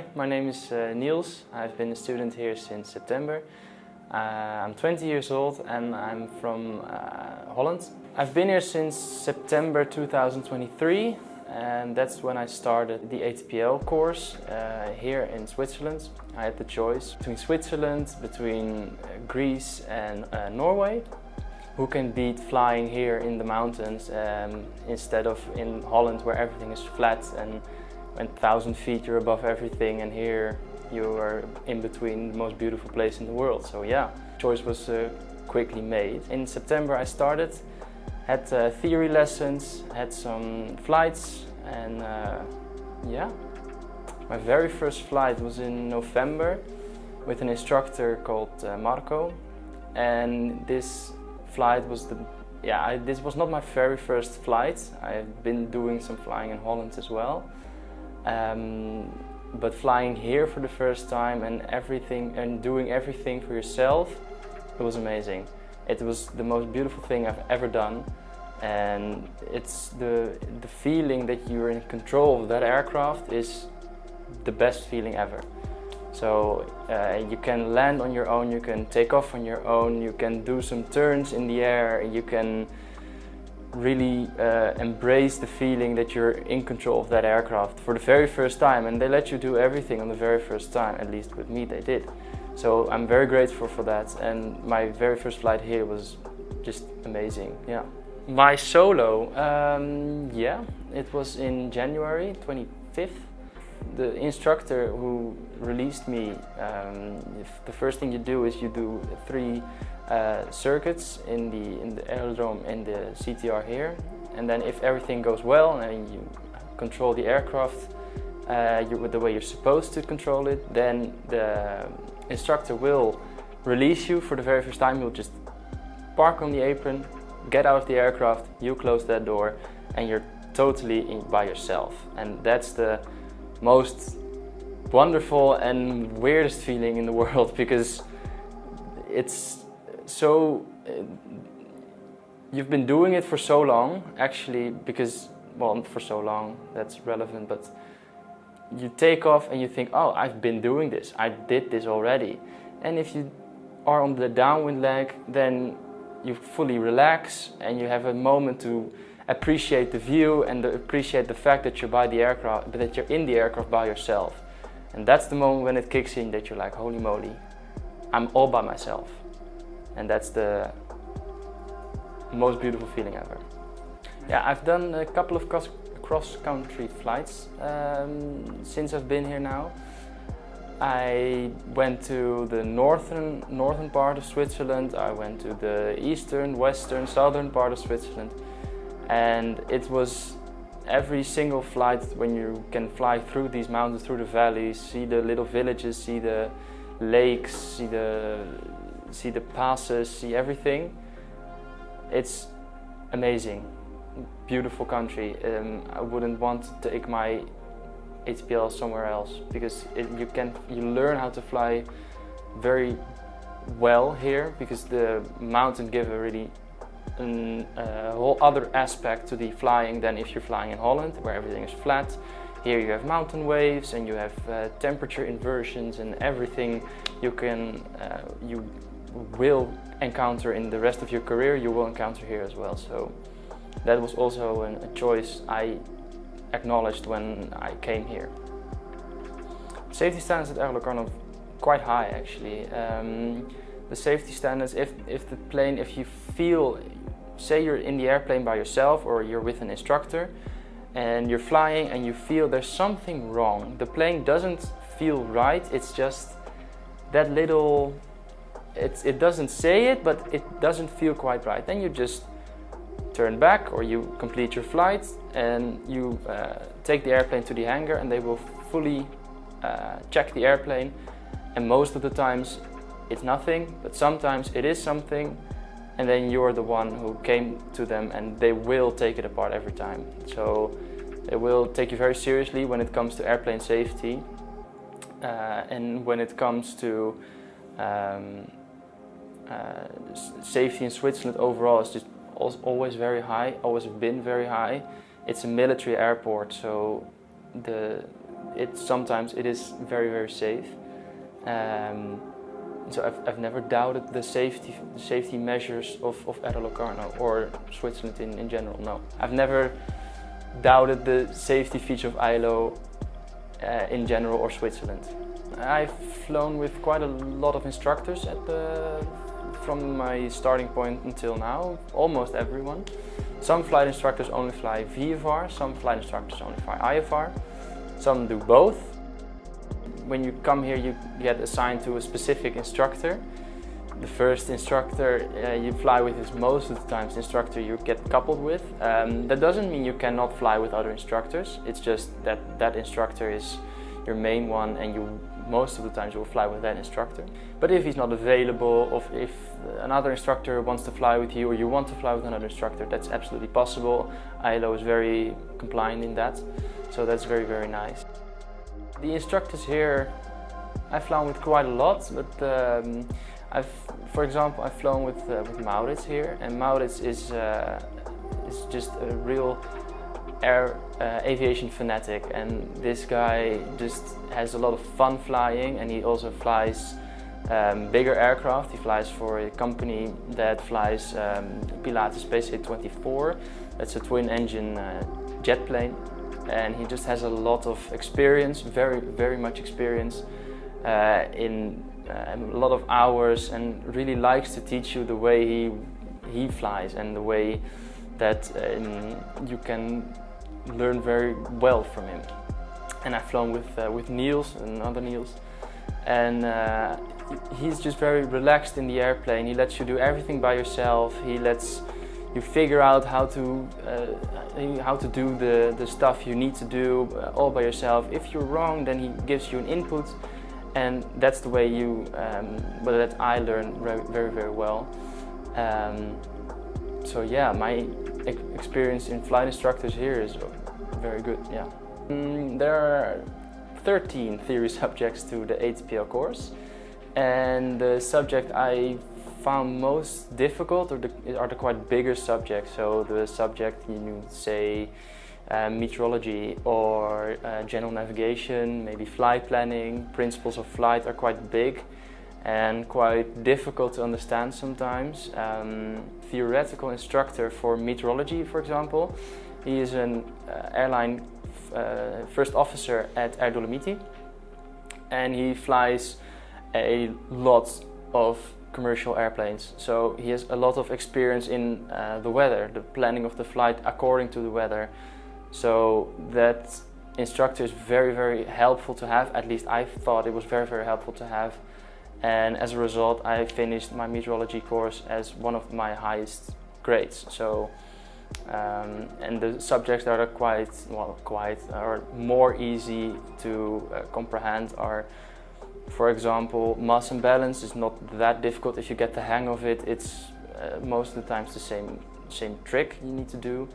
Hi, my name is Niels. I've been a student here since September. I'm 20 years old and I'm from Holland. I've been here since September 2023 and that's when I started the ATPL course here in Switzerland. I had the choice between Switzerland, between Greece and Norway. Who can beat flying here in the mountains instead of in Holland where everything is flat and 1,000 feet you're above everything, and here you are in between the most beautiful place in the world. So yeah, choice was quickly made. In September I started, had theory lessons, had some flights, and yeah. My very first flight was in November with an instructor called Marco, and this flight was this was not my very first flight. I've been doing some flying in Holland as well. But flying here for the first time and doing everything for yourself, it was amazing. It was the most beautiful thing I've ever done, and it's the feeling that you're in control of that aircraft is the best feeling ever. So you can land on your own, you can take off on your own, you can do some turns in the air, you can really embrace the feeling that you're in control of that aircraft for the very first time, and they let you do everything on the very first time. At least with me they did. So I'm very grateful for that, and my very first flight here was just amazing. Yeah. My solo, yeah, it was in January 25th. The instructor who released me, the first thing you do is you do 3 circuits in the aerodrome and the CTR here, and then if everything goes well and you control the aircraft with the way you're supposed to control it, then the instructor will release you for the very first time. You'll just park on the apron, get out of the aircraft, you close that door, and you're totally by yourself. And that's the most wonderful and weirdest feeling in the world, because it's so you've been doing it for so long, actually, because, well, for so long, that's relevant, but you take off and you think, oh, I've been doing this, I did this already. And if you are on the downwind leg, then you fully relax and you have a moment to appreciate the view and appreciate the fact that you're by the aircraft, that you're in the aircraft by yourself. And that's the moment when it kicks in, that you're like, holy moly, I'm all by myself. And that's the most beautiful feeling ever. Yeah, I've done a couple of cross-country flights since I've been here now. I went to the northern part of Switzerland. I went to the eastern, western, southern part of Switzerland. And it was every single flight when you can fly through these mountains, through the valleys, see the little villages, see the lakes, see the passes, see everything. It's amazing, beautiful country. I wouldn't want to take my ATPL somewhere else, because you learn how to fly very well here, because the mountains give a whole other aspect to the flying than if you're flying in Holland, where everything is flat. Here you have mountain waves and you have temperature inversions, and everything you will encounter in the rest of your career, you will encounter here as well. So that was also a choice I acknowledged when I came here. Safety standards at AELO are quite high, actually. The safety standards, if you feel, say you're in the airplane by yourself or you're with an instructor and you're flying and you feel there's something wrong, the plane doesn't feel right, it's just that little, it doesn't say it, but it doesn't feel quite right, then you just turn back or you complete your flight and you take the airplane to the hangar, and they will fully check the airplane, and most of the times it's nothing, but sometimes it is something, and then you're the one who came to them, and they will take it apart every time. So they will take you very seriously when it comes to airplane safety, and when it comes to safety in Switzerland overall, it's just always very high, always been very high. It's a military airport, so sometimes it is very safe. So I've never doubted the safety measures of AELO Locarno or Switzerland in general. No, I've never doubted the safety feature of AELO in general or Switzerland. I've flown with quite a lot of instructors from my starting point until now, almost everyone. Some flight instructors only fly VFR, some flight instructors only fly IFR, some do both. When you come here, you get assigned to a specific instructor. The first instructor you fly with is most of the times the instructor you get coupled with. That doesn't mean you cannot fly with other instructors. It's just that that instructor is your main one, and most of the times you will fly with that instructor. But if he's not available, or if another instructor wants to fly with you, or you want to fly with another instructor, that's absolutely possible. AELO is very compliant in that, so that's very nice. The instructors here, I've flown with quite a lot, but for example, I've flown with Maurits here, and Maurits is just a real aviation fanatic, and this guy just has a lot of fun flying, and he also flies bigger aircraft. He flies for a company that flies Pilatus Space 24. That's a twin-engine jet plane, and he just has a lot of experience, very much experience in a lot of hours, and really likes to teach you the way he flies and the way that you can learn very well from him. And I've flown with Niels, another Niels, and he's just very relaxed in the airplane. He lets you do everything by yourself. He lets you figure out how to do the stuff you need to do all by yourself. If you're wrong, then he gives you an input, and that's the way that I learn very well. So yeah, my experience in flight instructors here is very good. Yeah, there are 13 theory subjects to the ATPL course, and the subject I found most difficult are the quite bigger subjects. So the subject you would say meteorology or general navigation, maybe flight planning, principles of flight are quite big and quite difficult to understand sometimes. Theoretical instructor for meteorology, for example, he is an airline first officer at Air Dolomiti, and he flies a lot of commercial airplanes. So he has a lot of experience in the weather, the planning of the flight according to the weather. So that instructor is very helpful to have. At least I thought it was very helpful to have. And as a result, I finished my meteorology course as one of my highest grades. So, and the subjects that are more easy to comprehend are, for example, mass and balance is not that difficult if you get the hang of it. It's most of the times the same trick you need to do.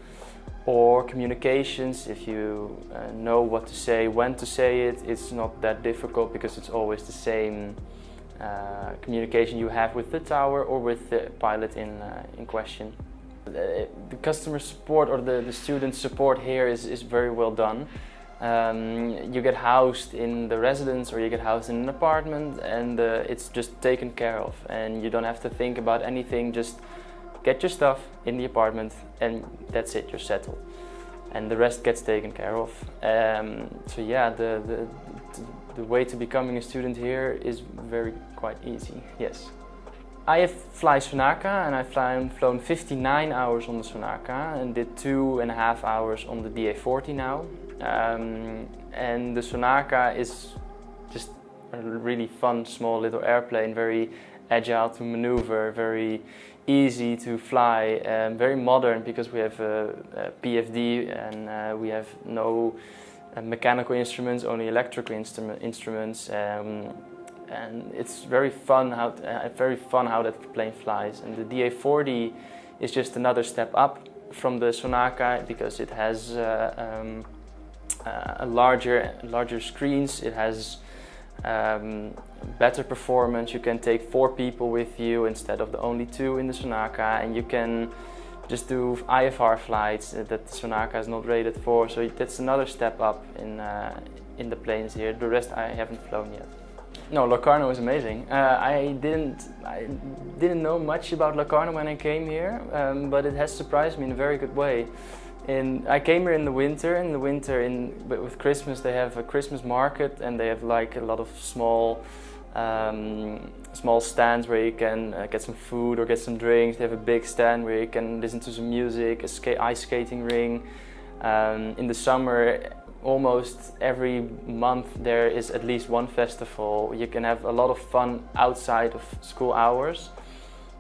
Or communications, if you know what to say, when to say it, it's not that difficult because it's always the same communication you have with the tower or with the pilot in question. The customer support or the student support here is very well done. You get housed in the residence or you get housed in an apartment, and it's just taken care of, and you don't have to think about anything. Just get your stuff in the apartment and that's it, you're settled, and the rest gets taken care of. So yeah, the way to becoming a student here is quite easy, yes. I have fly Sunaka, and I've flown 59 hours on the Sunaka and did 2.5 hours on the DA40 now. And the Sunaka is just a really fun, small little airplane, very agile to maneuver, very easy to fly, very modern because we have a PFD and we have no mechanical instruments, only electrical instruments. And it's very fun how that plane flies. And the DA40 is just another step up from the Sunaka because it has larger screens. It has better performance. You can take 4 people with you instead of the only 2 in the Sunaka, and you can just do IFR flights that the Sunaka is not rated for. So that's another step up in the planes here. The rest I haven't flown yet. No, Locarno is amazing. I didn't know much about Locarno when I came here, but it has surprised me in a very good way. I came here in the winter. But with Christmas, they have a Christmas market, and they have like a lot of small stands where you can get some food or get some drinks. They have a big stand where you can listen to some music, ice skating ring. In the summer, almost every month there is at least one festival. You can have a lot of fun outside of school hours.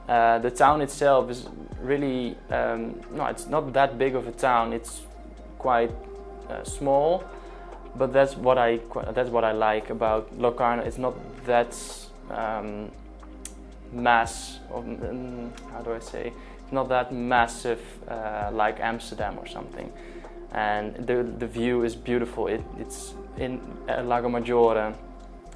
The town itself is really, no, it's not that big of a town. It's quite small, but that's what I like about Locarno. It's not that how do I say? It's not that massive like Amsterdam or something. And the view is beautiful. It's in Lago Maggiore.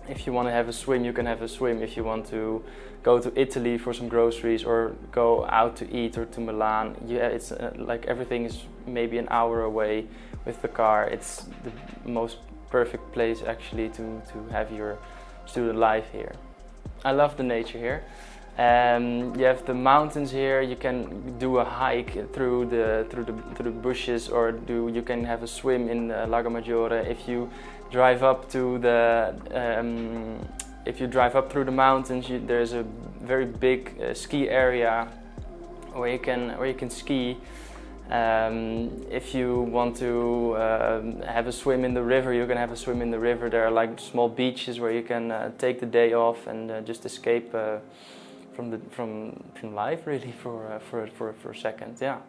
If you want to have a swim, you can have a swim. If you want to go to Italy for some groceries or go out to eat or to Milan, it's like everything is maybe an hour away with the car. It's the most perfect place actually to have your student life here. I love the nature here. You have the mountains here. You can do a hike through the bushes, or you can have a swim in Lago Maggiore. If you drive up through the mountains, there's a very big ski area where you can ski. If you want to have a swim in the river, you can have a swim in the river. There are like small beaches where you can take the day off and just escape from life, really, for a second. Yeah.